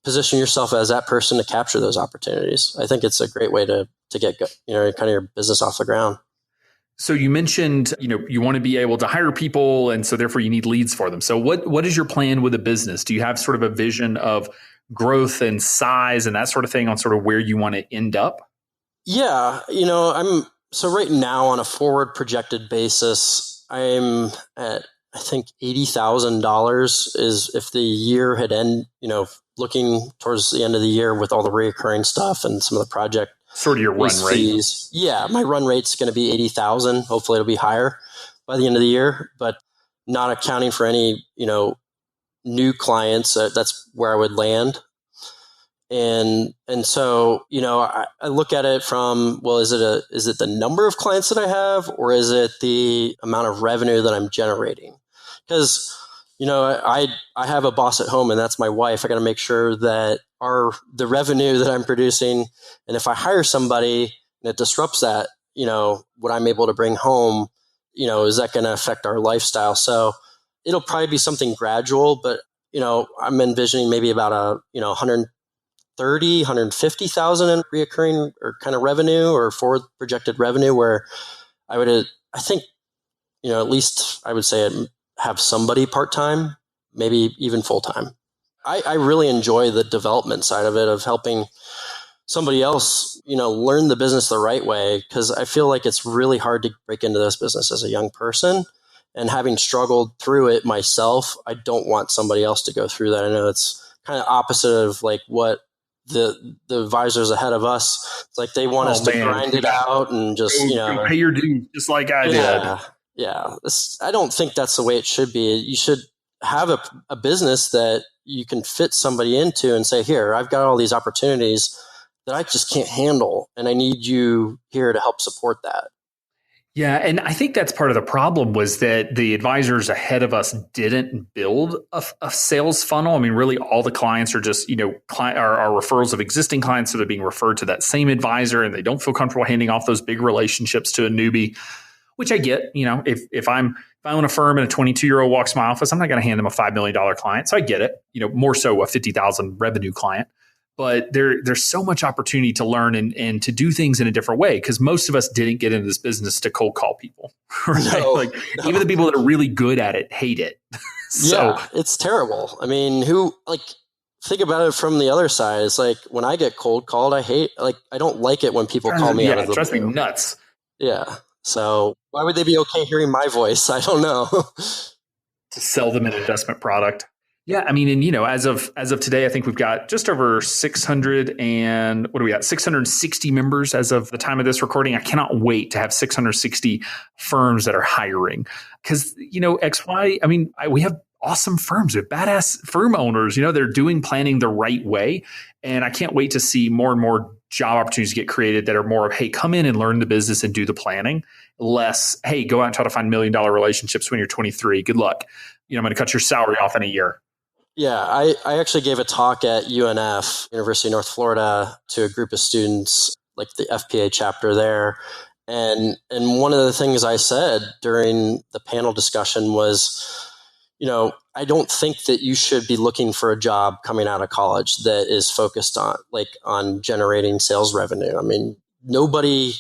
position yourself as that person to capture those opportunities. I think it's a great way to get kind of your business off the ground. So you mentioned, you want to be able to hire people, and so therefore you need leads for them. So what is your plan with the business? Do you have sort of a vision of growth and size and that sort of thing on sort of where you want to end up? Yeah, so right now on a forward projected basis, I'm at, I think, $80,000 is if the year had looking towards the end of the year with all the reoccurring stuff and some of the project. Sort of your run rate. Yeah, my run rate's going to be 80,000. Hopefully it'll be higher by the end of the year, but not accounting for any, new clients. That's where I would land. And so, I look at it from, well, is it the number of clients that I have, or is it the amount of revenue that I'm generating? Because, I have a boss at home, and that's my wife. I got to make sure that the revenue that I'm producing, and if I hire somebody and it disrupts that, what I'm able to bring home, is that going to affect our lifestyle? So it'll probably be something gradual, but, I'm envisioning maybe about 150,000 in reoccurring or kind of revenue, or forward projected revenue, where I think, at least I would say have somebody part-time, maybe even full-time. I really enjoy the development side of it, of helping somebody else, learn the business the right way, because I feel like it's really hard to break into this business as a young person. And having struggled through it myself, I don't want somebody else to go through that. I know it's kind of opposite of like what the advisors ahead of us, it's like they want us to grind it out and just, pay your dues just like I did. Yeah. I don't think that's the way it should be. You should have a business that you can fit somebody into and say, here, I've got all these opportunities that I just can't handle, and I need you here to help support that. Yeah. And I think that's part of the problem, was that the advisors ahead of us didn't build a sales funnel. I mean, really all the clients are just, are referrals of existing clients that are being referred to that same advisor, and they don't feel comfortable handing off those big relationships to a newbie, which I get. If I own a firm and a 22-year-old walks to my office, I'm not going to hand them a $5 million client. So I get it, more so a 50,000 revenue client. But there's so much opportunity to learn and to do things in a different way, because most of us didn't get into this business to cold call people. Right? No. Even the people that are really good at it hate it. Yeah, it's terrible. I mean, think about it from the other side. It's like when I get cold called, I don't like it when people call me out of the blue. It drives me nuts. Yeah. So why would they be okay hearing my voice? I don't know. To sell them an investment product. Yeah, I mean, and as of today, I think we've got just over 660 members as of the time of this recording. I cannot wait to have 660 firms that are hiring, because XY. I mean, we have awesome firms. We have badass firm owners. They're doing planning the right way, and I can't wait to see more and more job opportunities get created that are more of, hey, come in and learn the business and do the planning. Less, hey, go out and try to find $1 million relationships when you're 23. Good luck. I'm going to cut your salary off in a year. Yeah, I actually gave a talk at UNF, University of North Florida, to a group of students, like the FPA chapter there. And one of the things I said during the panel discussion was, I don't think that you should be looking for a job coming out of college that is focused on generating sales revenue. I mean, nobody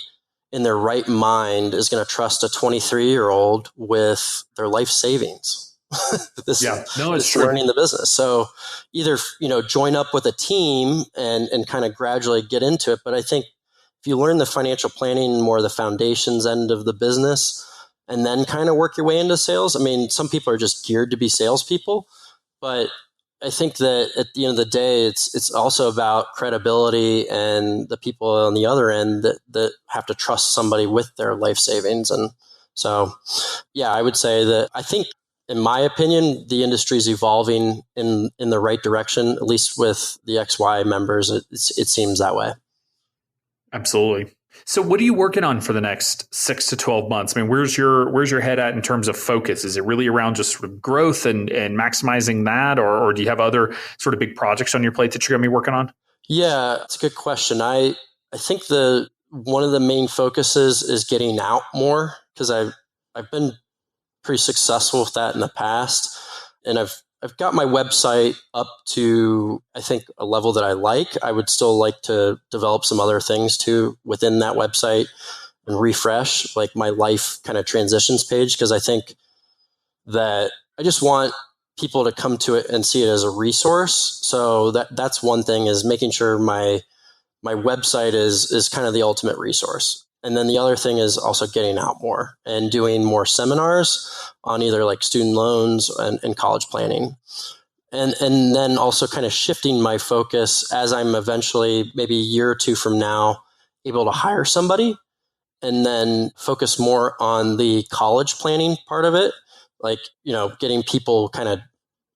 in their right mind is going to trust a 23-year-old with their life savings. It's learning the business. So either, join up with a team and kind of gradually get into it. But I think if you learn the financial planning, more the foundations end of the business, and then kind of work your way into sales. I mean, some people are just geared to be salespeople, but I think that at the end of the day, it's also about credibility and the people on the other end that have to trust somebody with their life savings. And so, yeah, I would say that I think, in my opinion, the industry is evolving in the right direction, at least with the XY members. It seems that way. Absolutely. So what are you working on for the next 6 to 12 months? I mean, where's your head at in terms of focus? Is it really around just sort of growth and maximizing that? Or do you have other sort of big projects on your plate that you're going to be working on? Yeah, it's a good question. I think one of the main focuses is getting out more, because I've been pretty successful with that in the past. And I've got my website up to, I think, a level that I like. I would still like to develop some other things too within that website and refresh like my life kind of transitions page, because I think that I just want people to come to it and see it as a resource. So that's one thing, is making sure my website is kind of the ultimate resource. And then the other thing is also getting out more and doing more seminars on either like student loans and college planning. And then also kind of shifting my focus as I'm eventually, maybe a year or two from now, able to hire somebody, and then focus more on the college planning part of it. Like, getting people kind of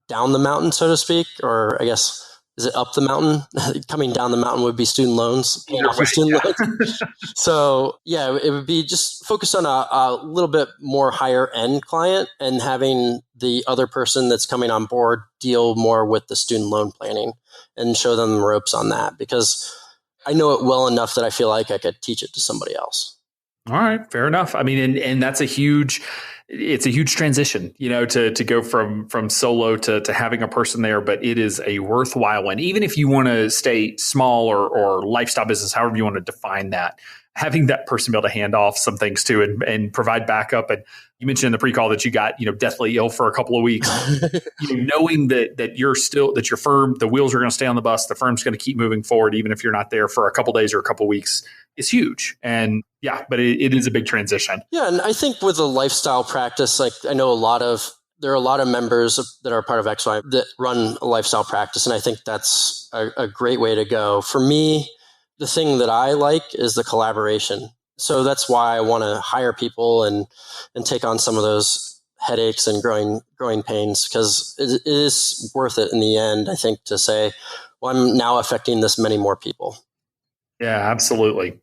down the mountain, so to speak, or I guess, is it up the mountain? Coming down the mountain would be student loans, paying off student loans. So yeah, it would be just focused on a little bit more higher end client, and having the other person that's coming on board deal more with the student loan planning and show them the ropes on that, because I know it well enough that I feel like I could teach it to somebody else. All right, fair enough. I mean, and that's it's a huge transition, to go from solo to having a person there, but it is a worthwhile one. Even if you want to stay small or lifestyle business, however you want to define that, having that person be able to hand off some things to and provide backup. And you mentioned in the pre-call that you got, deathly ill for a couple of weeks, knowing that you're still, that your firm, the wheels are going to stay on the bus, the firm's going to keep moving forward, even if you're not there for a couple of days or a couple of weeks, is huge. And yeah, but it is a big transition. Yeah. And I think with a lifestyle practice, like I know there are a lot of members that are part of XY that run a lifestyle practice. And I think that's a great way to go. For me, the thing that I like is the collaboration. So that's why I want to hire people and take on some of those headaches and growing pains, because it is worth it in the end, I think, to say, well, I'm now affecting this many more people. Yeah, absolutely.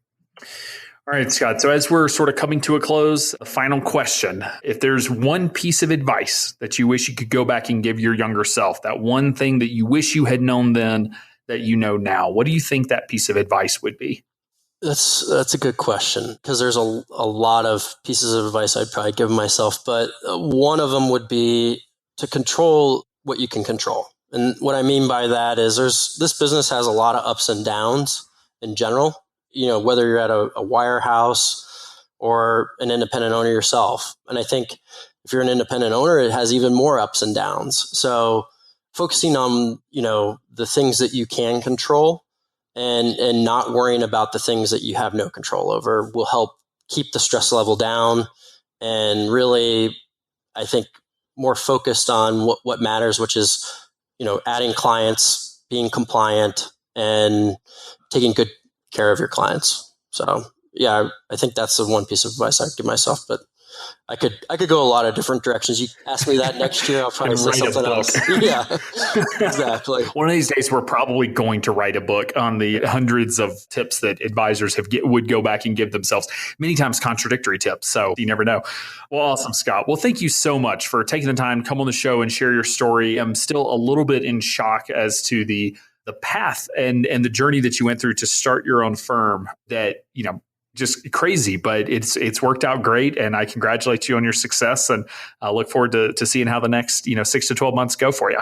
All right, Scott. So as we're sort of coming to a close, the final question: if there's one piece of advice that you wish you could go back and give your younger self, that one thing that you wish you had known then that you know now, what do you think that piece of advice would be? That's a good question, because there's a lot of pieces of advice I'd probably give myself, but one of them would be to control what you can control. And what I mean by that is this business has a lot of ups and downs in general, whether you're at a wirehouse or an independent owner yourself. And I think if you're an independent owner, it has even more ups and downs. So focusing on, the things that you can control and not worrying about the things that you have no control over will help keep the stress level down, and really, I think, more focused on what matters, which is, adding clients, being compliant, and taking good care of your clients. So yeah, I think that's the one piece of advice I'd give myself, but I could go a lot of different directions. You ask me that next year, I'll probably say something else. Yeah, exactly. One of these days, we're probably going to write a book on the hundreds of tips that advisors would go back and give themselves, many times contradictory tips. So you never know. Well, awesome, Scott. Well, thank you so much for taking the time to come on the show and share your story. I'm still a little bit in shock as to the path and the journey that you went through to start your own firm. That, just crazy, but it's worked out great. And I congratulate you on your success, and I look forward to seeing how the next, 6 to 12 months go for you.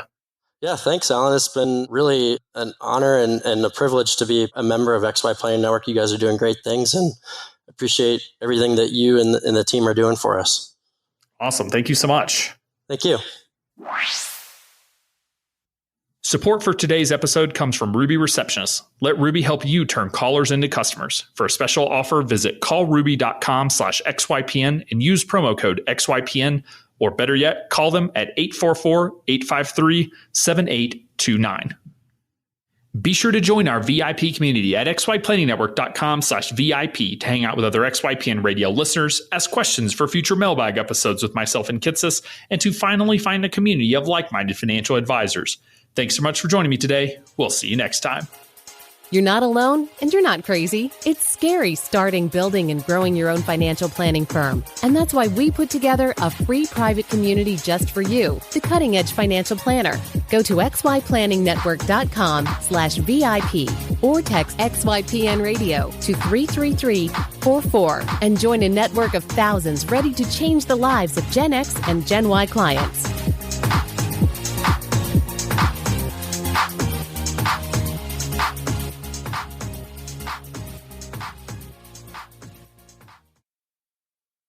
Yeah. Thanks, Alan. It's been really an honor and a privilege to be a member of XYPN Network. You guys are doing great things, and appreciate everything that you and the team are doing for us. Awesome. Thank you so much. Thank you. Support for today's episode comes from Ruby Receptionist. Let Ruby help you turn callers into customers. For a special offer, visit callruby.com/XYPN and use promo code XYPN, or better yet, call them at 844-853-7829. Be sure to join our VIP community at XYPlanningNetwork.com/VIP to hang out with other XYPN radio listeners, ask questions for future mailbag episodes with myself and Kitsis, and to finally find a community of like-minded financial advisors. Thanks so much for joining me today. We'll see you next time. You're not alone, and you're not crazy. It's scary starting, building, and growing your own financial planning firm. And that's why we put together a free private community just for you, the Cutting Edge Financial Planner. Go to xyplanningnetwork.com/VIP or text XYPN Radio to 33344 and join a network of thousands ready to change the lives of Gen X and Gen Y clients.